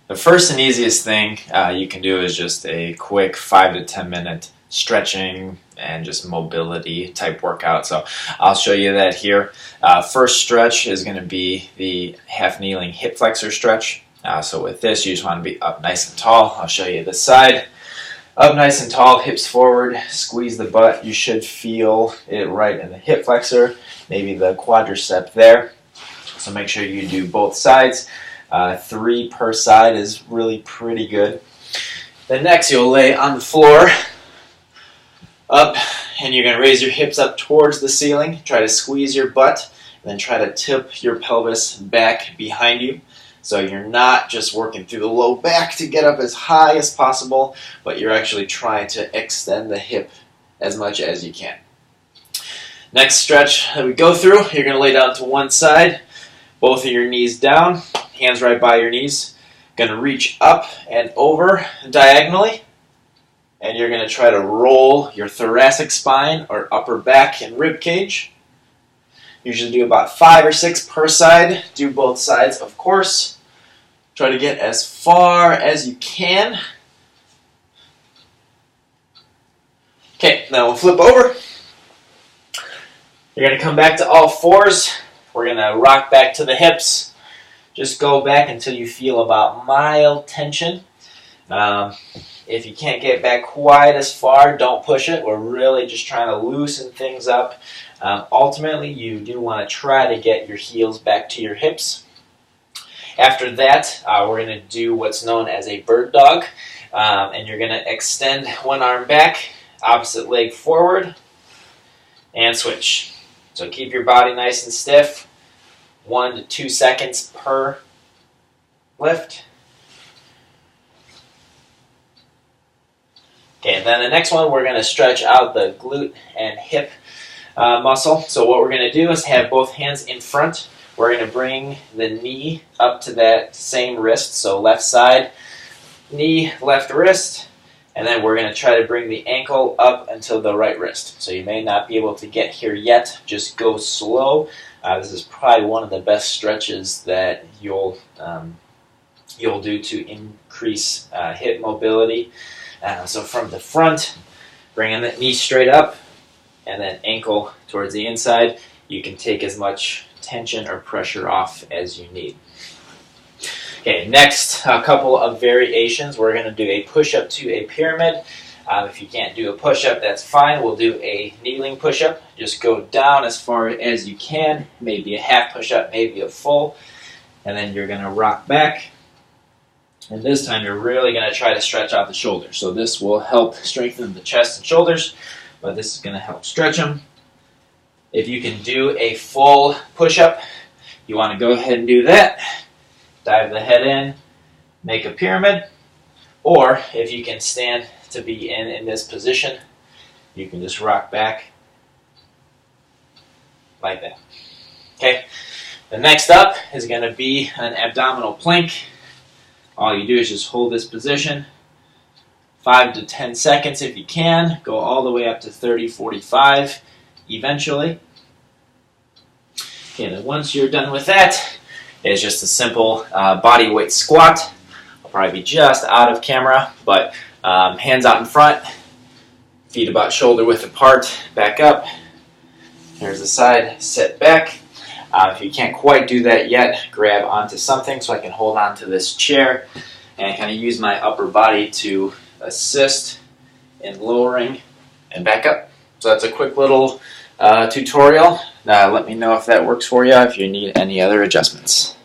The first and easiest thing you can do is just a quick 5 to 10 minute stretching and just mobility type workout. So I'll show you that here. First stretch is going to be the half kneeling hip flexor stretch. So with this, you just want to be up nice and tall. I'll show you this side. Up nice and tall, hips forward, squeeze the butt. You should feel it right in the hip flexor, maybe the quadricep there. So make sure you do both sides. 3 per side is really pretty good. Then next you'll lay on the floor, up, and you're going to raise your hips up towards the ceiling. Try to squeeze your butt, and then try to tip your pelvis back behind you. So you're not just working through the low back to get up as high as possible, but you're actually trying to extend the hip as much as you can. Next stretch that we go through, you're going to lay down to one side, both of your knees down, hands right by your knees. Going to reach up and over diagonally, and you're going to try to roll your thoracic spine or upper back and rib cage. Usually do about 5 or 6 per side. Do both sides, of course. Try to get as far as you can. Okay, now we'll flip over. You're going to come back to all fours. We're going to rock back to the hips. Just go back until you feel about mild tension. If you can't get back quite as far, don't push it. We're really just trying to loosen things up. Ultimately, you do want to try to get your heels back to your hips. After that, we're going to do what's known as a bird dog. And you're going to extend one arm back, opposite leg forward, and switch. So keep your body nice and stiff. 1 to 2 seconds per lift. Okay, and then the next one, we're going to stretch out the glute and hip muscle. So what we're going to do is have both hands in front. We're going to bring the knee up to that same wrist. So left side, knee, left wrist. And then we're going to try to bring the ankle up until the right wrist. So you may not be able to get here yet. Just go slow. This is probably one of the best stretches that you'll do to increase hip mobility. So from the front, bringing the knee straight up, and then ankle towards the inside. You can take as much tension or pressure off as you need. Okay, next, a couple of variations. We're going to do a push-up to a pyramid. If you can't do a push-up, that's fine. We'll do a kneeling push-up. Just go down as far as you can, maybe a half push-up, maybe a full, and then you're going to rock back. And this time you're really going to try to stretch out the shoulders. So this will help strengthen the chest and shoulders, but this is going to help stretch them. If you can do a full push-up, you want to go ahead and do that. Dive the head in, make a pyramid, or if you can stand to be in this position, you can just rock back like that. Okay, the next up is going to be an abdominal plank. All you do is just hold this position 5 to 10 seconds if you can. Go all the way up to 30, 45 eventually. Okay, then once you're done with that, it's just a simple body weight squat. I'll probably be just out of camera, but hands out in front, feet about shoulder width apart, back up. Here's the side, sit back. If you can't quite do that yet, grab onto something so I can hold on to this chair and kind of use my upper body to assist in lowering and back up. So that's a quick little tutorial. Let me know if that works for you, if you need any other adjustments.